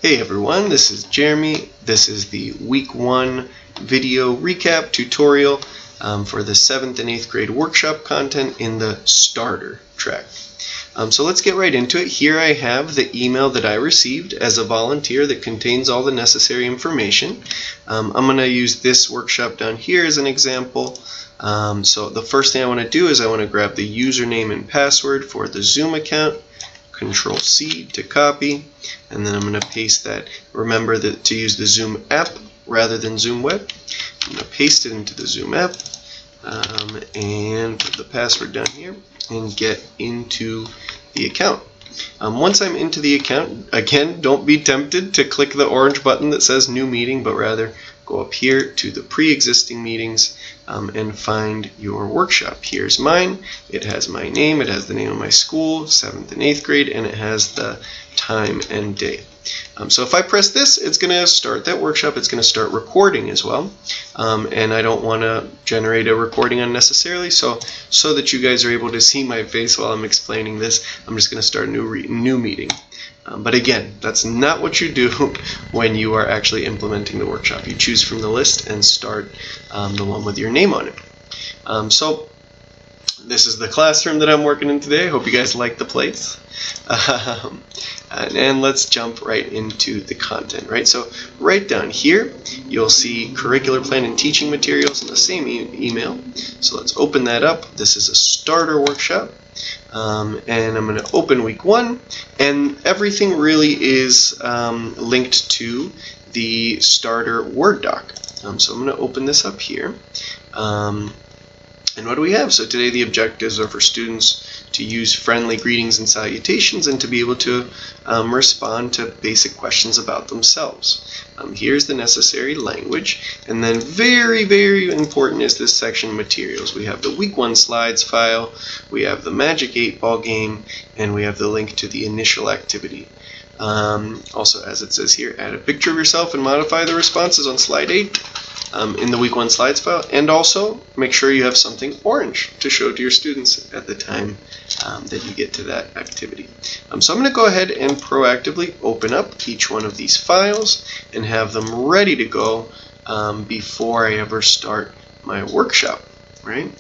Hey everyone, this is Jeremy. This is the week 1 video recap tutorial for the 7th and 8th grade workshop content in the starter track. So let's get right into it. Here I have the email that I received as a volunteer that contains all the necessary information. I'm going to use this workshop down here as an example. So the first thing I want to do is I want to grab the username and password for the Zoom account. Control C to copy, and then I'm going to paste that. Remember that to use the Zoom app rather than Zoom web. I'm going to paste it into the Zoom app and put the password down here and get into the account. Once I'm into the account, again, don't be tempted to click the orange button that says New Meeting, but rather go up here to the pre-existing meetings and find your workshop. Here's mine. It has my name, it has the name of my school, 7th and 8th grade, and it has the time and day. So if I press this, it's going to start that workshop. It's going to start recording as well. And I don't want to generate a recording unnecessarily, so that you guys are able to see my face while I'm explaining this, I'm just going to start a new meeting. But again, that's not what you do when you are actually implementing the workshop. You choose from the list and start the one with your name on it. So this is the classroom that I'm working in today. I hope you guys like the place. And let's jump right into the content, right? So right down here, you'll see curricular plan and teaching materials in the same email. So let's open that up. This is a starter workshop. And I'm going to open week 1, and everything really is linked to the starter Word doc. So I'm going to open this up here. And what do we have? So today the objectives are for students to use friendly greetings and salutations and to be able to respond to basic questions about themselves. Here's the necessary language, and then very, very important is this section, materials. We have the week 1 slides file, we have the Magic 8 Ball game, and we have the link to the initial activity. Also, as it says here, add a picture of yourself and modify the responses on slide 8 in the week 1 slides file, and also make sure you have something orange to show to your students at the time that you get to that activity. So I'm going to go ahead and proactively open up each one of these files and have them ready to go before I ever start my workshop, right?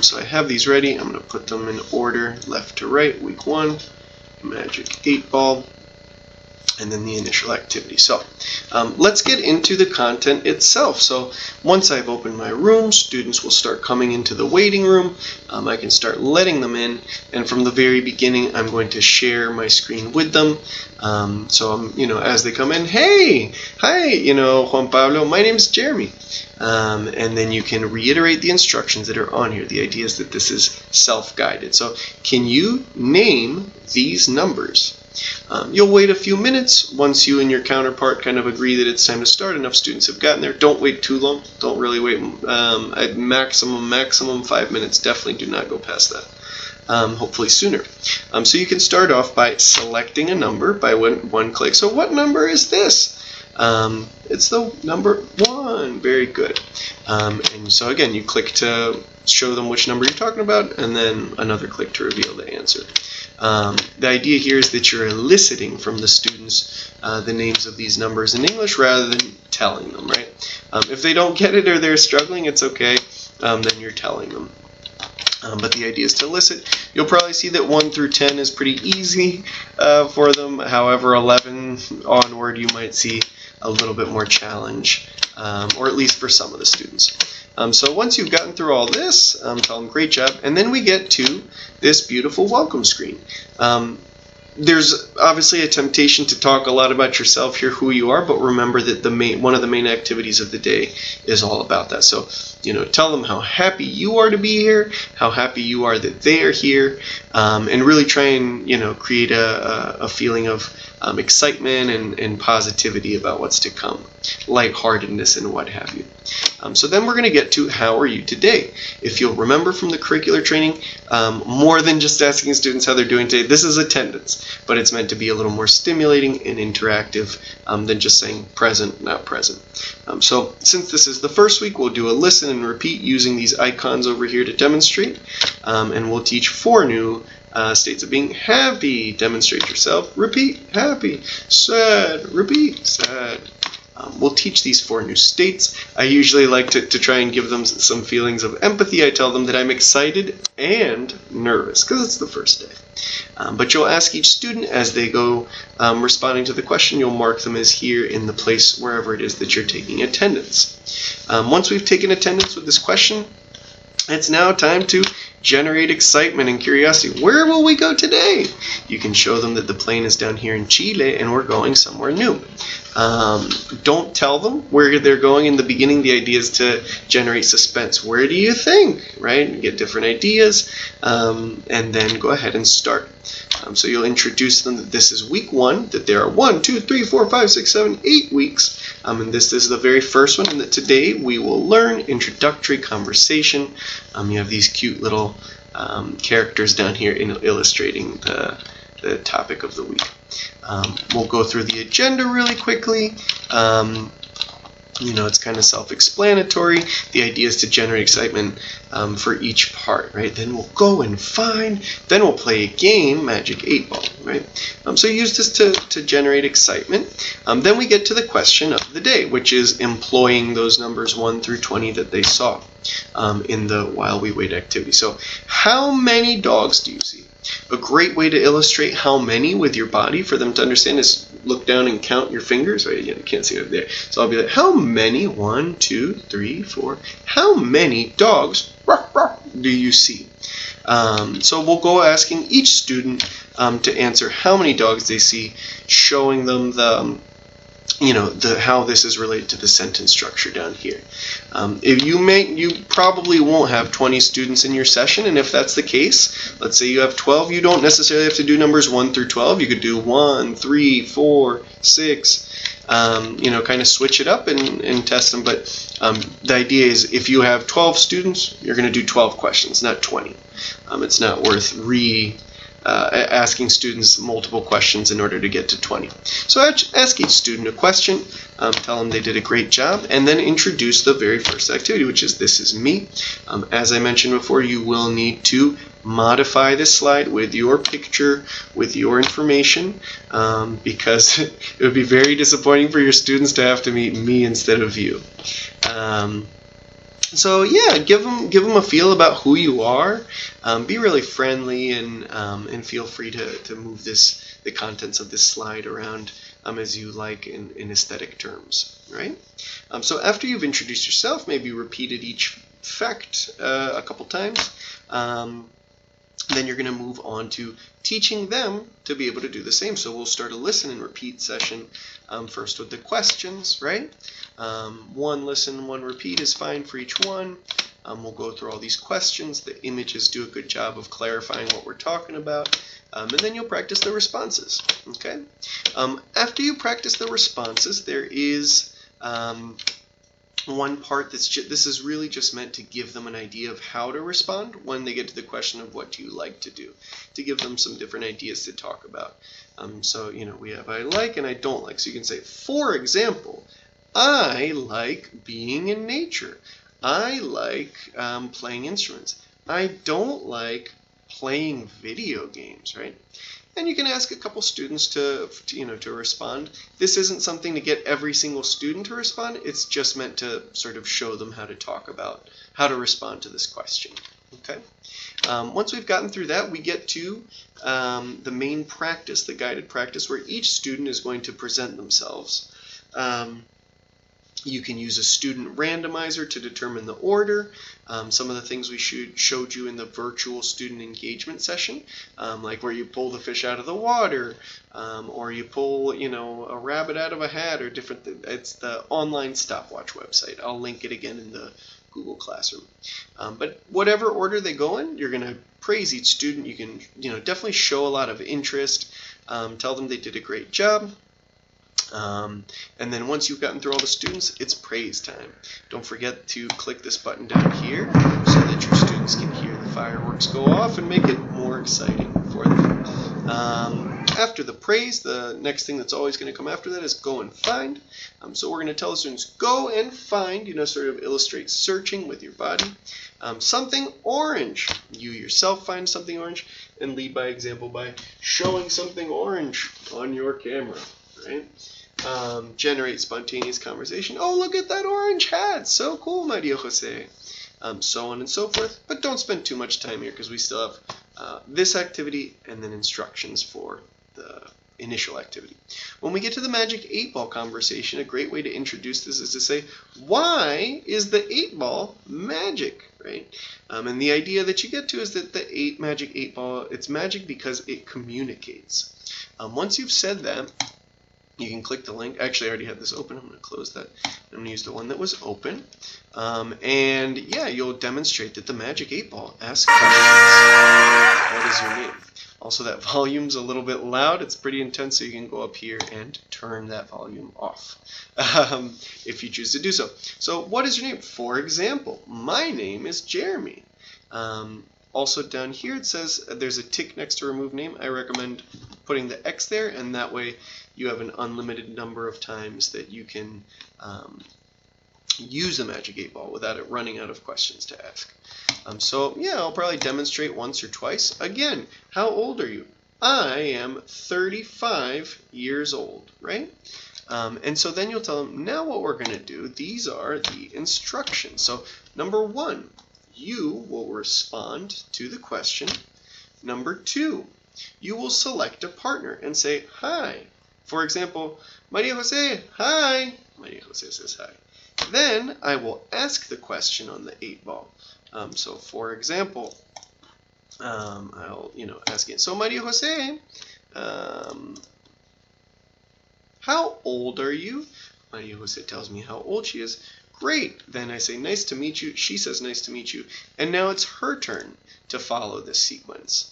So I have these ready. I'm going to put them in order, left to right, week 1, Magic 8 Ball, and then the initial activity. So let's get into the content itself. So once I've opened my room, students will start coming into the waiting room. I can start letting them in, and from the very beginning I'm going to share my screen with them. So I'm, as they come in, hey, hi, Juan Pablo, my name is Jeremy. And then you can reiterate the instructions that are on here. The idea is that this is self-guided. So can you name these numbers? You'll wait a few minutes once you and your counterpart kind of agree that it's time to start. Enough students have gotten there. Don't wait too long. Don't really wait. At maximum 5 minutes. Definitely do not go past that. Hopefully sooner. So you can start off by selecting a number by one click. So what number is this? It's the number 1. Very good. And so again, you click to show them which number you're talking about, and then another click to reveal the answer. The idea here is that you're eliciting from the students the names of these numbers in English rather than telling them, right? If they don't get it or they're struggling, it's okay. Then you're telling them. But the idea is to elicit. You'll probably see that 1 through 10 is pretty easy for them. However, 11 onward, you might see a little bit more challenge, or at least for some of the students. So once you've gotten through all this, tell them great job, and then we get to this beautiful welcome screen. There's obviously a temptation to talk a lot about yourself here, who you are, but remember that one of the main activities of the day is all about that. So, tell them how happy you are to be here, how happy you are that they are here, and really try and, create a feeling of excitement and positivity about what's to come, lightheartedness and what have you. So then we're going to get to how are you today. If you'll remember from the curricular training, more than just asking students how they're doing today, this is attendance, but it's meant to be a little more stimulating and interactive than just saying present, not present. So since this is the first week, we'll do a listen and repeat using these icons over here to demonstrate, and we'll teach 4 new States of being: happy, demonstrate yourself, repeat, happy, sad, repeat, sad. We'll teach these 4 new states. I usually like to try and give them some feelings of empathy. I tell them that I'm excited and nervous because it's the first day. But you'll ask each student as they go responding to the question. You'll mark them as here in the place wherever it is that you're taking attendance. Once we've taken attendance with this question, it's now time to generate excitement and curiosity. Where will we go today? You can show them that the plane is down here in Chile and we're going somewhere new. Don't tell them where they're going in the beginning. The idea is to generate suspense. Where do you think? Right? Get different ideas, and then go ahead and start. So you'll introduce them that this is week 1, that there are 1, 2, 3, 4, 5, 6, 7, 8 weeks, and this is the very first one, and that today we will learn introductory conversation. You have these cute little characters down here illustrating the topic of the week. We'll go through the agenda really quickly. It's kind of self-explanatory. The idea is to generate excitement for each part, right? Then we'll go and then we'll play a game, Magic 8 Ball, right? So use this to generate excitement. Then we get to the question of the day, which is employing those numbers 1 through 20 that they saw in the While We Wait activity. So how many dogs do you see? A great way to illustrate how many with your body for them to understand is look down and count your fingers. Right? You can't see it up there. So I'll be like, how many? 1, 2, 3, 4. How many dogs do you see? So we'll go asking each student to answer how many dogs they see, showing them how this is related to the sentence structure down here. You probably won't have 20 students in your session, and if that's the case, let's say you have 12, you don't necessarily have to do numbers 1 through 12. You could do 1, 3, 4, 6, kind of switch it up and test them. But the idea is if you have 12 students, you're going to do 12 questions, not 20. It's not worth asking students multiple questions in order to get to 20. So ask each student a question, tell them they did a great job, and then introduce the very first activity, which is This Is Me. As I mentioned before, you will need to modify this slide with your picture, with your information, because it would be very disappointing for your students to have to meet me instead of you. So yeah, give them a feel about who you are. Be really friendly and feel free to move the contents of this slide around as you like in aesthetic terms, right? So after you've introduced yourself, maybe repeated each fact a couple times, then you're going to move on to teaching them to be able to do the same. So we'll start a listen and repeat session first with the questions, right? 1 listen, 1 repeat is fine for each one. We'll go through all these questions. The images do a good job of clarifying what we're talking about. And then you'll practice the responses, okay? After you practice the responses, there is one part this is really just meant to give them an idea of how to respond when they get to the question of what do you like to do, to give them some different ideas to talk about. So we have I like and I don't like. So you can say, for example, I like being in nature. I like playing instruments. I don't like playing video games, right? And you can ask a couple students to respond. This isn't something to get every single student to respond. It's just meant to sort of show them how to talk about how to respond to this question. Okay. Once we've gotten through that, we get to the main practice, the guided practice, where each student is going to present themselves. You can use a student randomizer to determine the order. Some of the things we showed you in the virtual student engagement session, like where you pull the fish out of the water, or you pull, a rabbit out of a hat, or different. It's the online stopwatch website. I'll link it again in the Google Classroom. But whatever order they go in, you're going to praise each student. You can, definitely show a lot of interest. Tell them they did a great job. And then once you've gotten through all the students, it's praise time. Don't forget to click this button down here so that your students can hear the fireworks go off and make it more exciting for them. After the praise, the next thing that's always going to come after that is go and find. So we're going to tell the students, go and find, sort of illustrate searching with your body. Something orange. You yourself find something orange and lead by example by showing something orange on your camera, right? Generate spontaneous conversation. Oh, look at that orange hat. So cool, Maria Jose. So on and so forth. But don't spend too much time here because we still have this activity and then instructions for the initial activity. When we get to the magic 8-ball conversation, a great way to introduce this is to say, why is the 8-ball magic, right? And the idea that you get to is that the magic 8-ball, it's magic because it communicates. Once you've said that, you can click the link. Actually, I already had this open. I'm going to close that. I'm going to use the one that was open. And yeah, you'll demonstrate that the magic 8-ball asks questions. What is your name? Also, that volume's a little bit loud. It's pretty intense, so you can go up here and turn that volume off if you choose to do so. So what is your name? For example, my name is Jeremy. Also down here it says there's a tick next to remove name. I recommend putting the X there, and that way you have an unlimited number of times that you can use the magic 8-ball without it running out of questions to ask. So yeah, I'll probably demonstrate once or twice. Again, how old are you? I am 35 years old, right? And so then you'll tell them, now what we're going to do, these are the instructions. So number 1, you will respond to the question. Number 2, you will select a partner and say, hi. For example, Maria Jose, hi. Maria Jose says hi. Then I will ask the question on the 8-ball. So for example, I'll ask it. So Maria Jose, how old are you? Maria Jose tells me how old she is. Great. Then I say nice to meet you. She says nice to meet you. And now it's her turn to follow this sequence.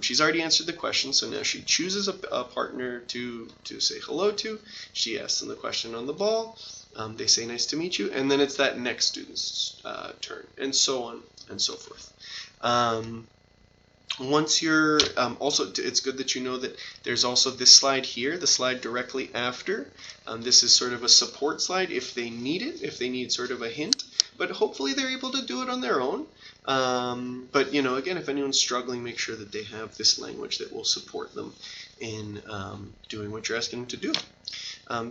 She's already answered the question, so now she chooses a partner to say hello to. She asks them the question on the ball. They say nice to meet you, and then it's that next student's turn, and so on and so forth. Once you're also, it's good that you know that there's also this slide here, the slide directly after. This is sort of a support slide if they need it, if they need sort of a hint, but hopefully they're able to do it on their own. But again, if anyone's struggling, make sure that they have this language that will support them in doing what you're asking them to do.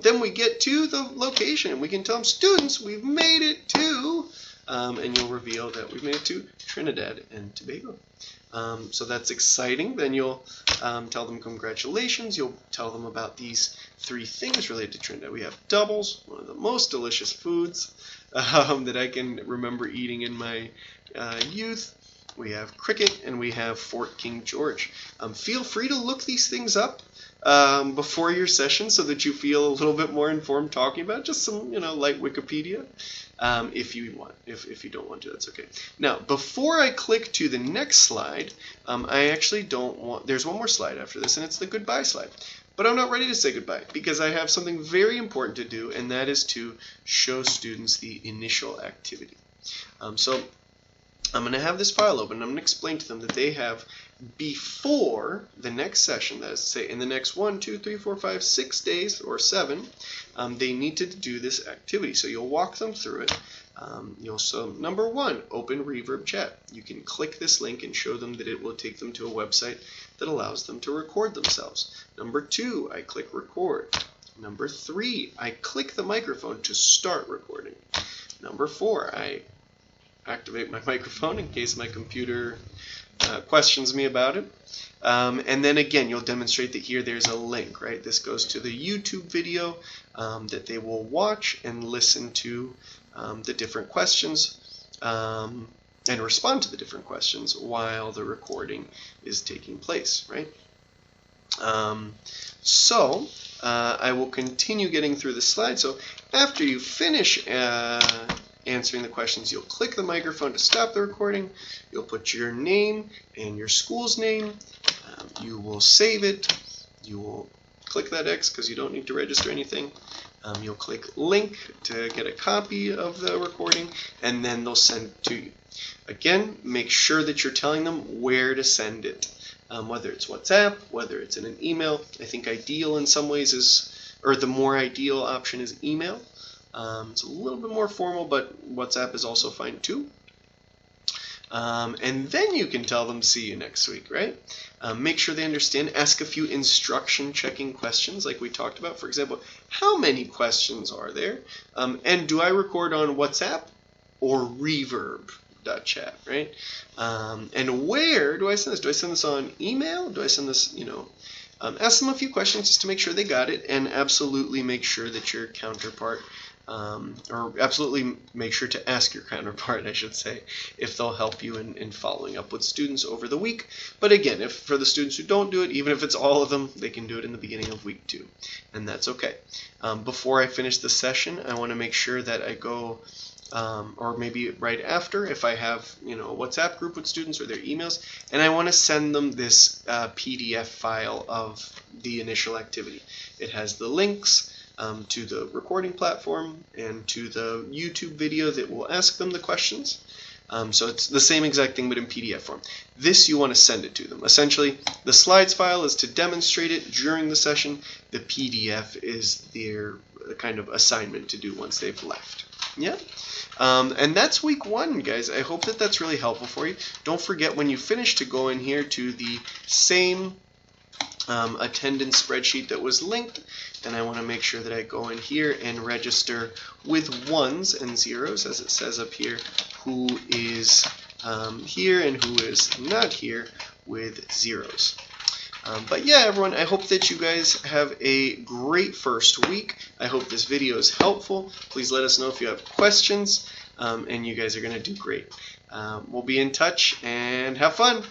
Then we get to the location. We can tell them, students, we've made it to, and you'll reveal that we've made it to Trinidad and Tobago. So that's exciting. Then you'll tell them congratulations. You'll tell them about these 3 things related to Trinidad. We have doubles, one of the most delicious foods that I can remember eating in my youth. We have cricket, and we have Fort King George. Feel free to look these things up before your session so that you feel a little bit more informed talking about it. Just some, light Wikipedia. If you want. If you don't want to, that's okay. Now, before I click to the next slide, I actually don't want, there's one more slide after this, and it's the goodbye slide. But I'm not ready to say goodbye because I have something very important to do, and that is to show students the initial activity. So I'm going to have this file open, and I'm going to explain to them that they have before the next session, that is to say in the next 1, 2, 3, 4, 5, 6 days or 7, they need to do this activity. So you'll walk them through it. So number 1, open Reverb Chat. You can click this link and show them that it will take them to a website that allows them to record themselves. Number 2, I click record. Number 3, I click the microphone to start recording. Number 4, I activate my microphone in case my computer questions me about it. And then again, you'll demonstrate that here there's a link, right? This goes to the YouTube video that they will watch and listen to the different questions and respond to the different questions while the recording is taking place, right? So I will continue getting through the slide. So after you finish answering the questions, you'll click the microphone to stop the recording. You'll put your name and your school's name. You will save it. You will click that X because you don't need to register anything. You'll click link to get a copy of the recording, and then they'll send it to you. Again, make sure that you're telling them where to send it. whether it's WhatsApp, whether it's in an email. I think ideal in some ways the more ideal option is email. It's a little bit more formal, but WhatsApp is also fine too. And then you can tell them, see you next week, right? Make sure they understand. Ask a few instruction checking questions like we talked about. For example, how many questions are there? And do I record on WhatsApp or Reverb.chat, right? And where do I send this? Do I send this on email? Do I send this, ask them a few questions just to make sure they got it, and absolutely make sure that your counterpart or absolutely make sure to ask your counterpart, I should say, if they'll help you in following up with students over the week. But again, if for the students who don't do it, even if it's all of them, they can do it in the beginning of week 2, and that's okay. Before I finish the session, I want to make sure that I go, or maybe right after, if I have a WhatsApp group with students or their emails, and I want to send them this PDF file of the initial activity. It has the links to the recording platform and to the YouTube video that will ask them the questions. So it's the same exact thing but in PDF form. This you want to send it to them. Essentially, the slides file is to demonstrate it during the session. The PDF is their kind of assignment to do once they've left. Yeah? And that's week 1, guys. I hope that that's really helpful for you. Don't forget when you finish to go in here to the same attendance spreadsheet that was linked, and I want to make sure that I go in here and register with 1s and 0s, as it says up here, who is here and who is not here with 0s. But yeah, everyone, I hope that you guys have a great first week. I hope this video is helpful. Please let us know if you have questions, and you guys are going to do great. We'll be in touch, and have fun.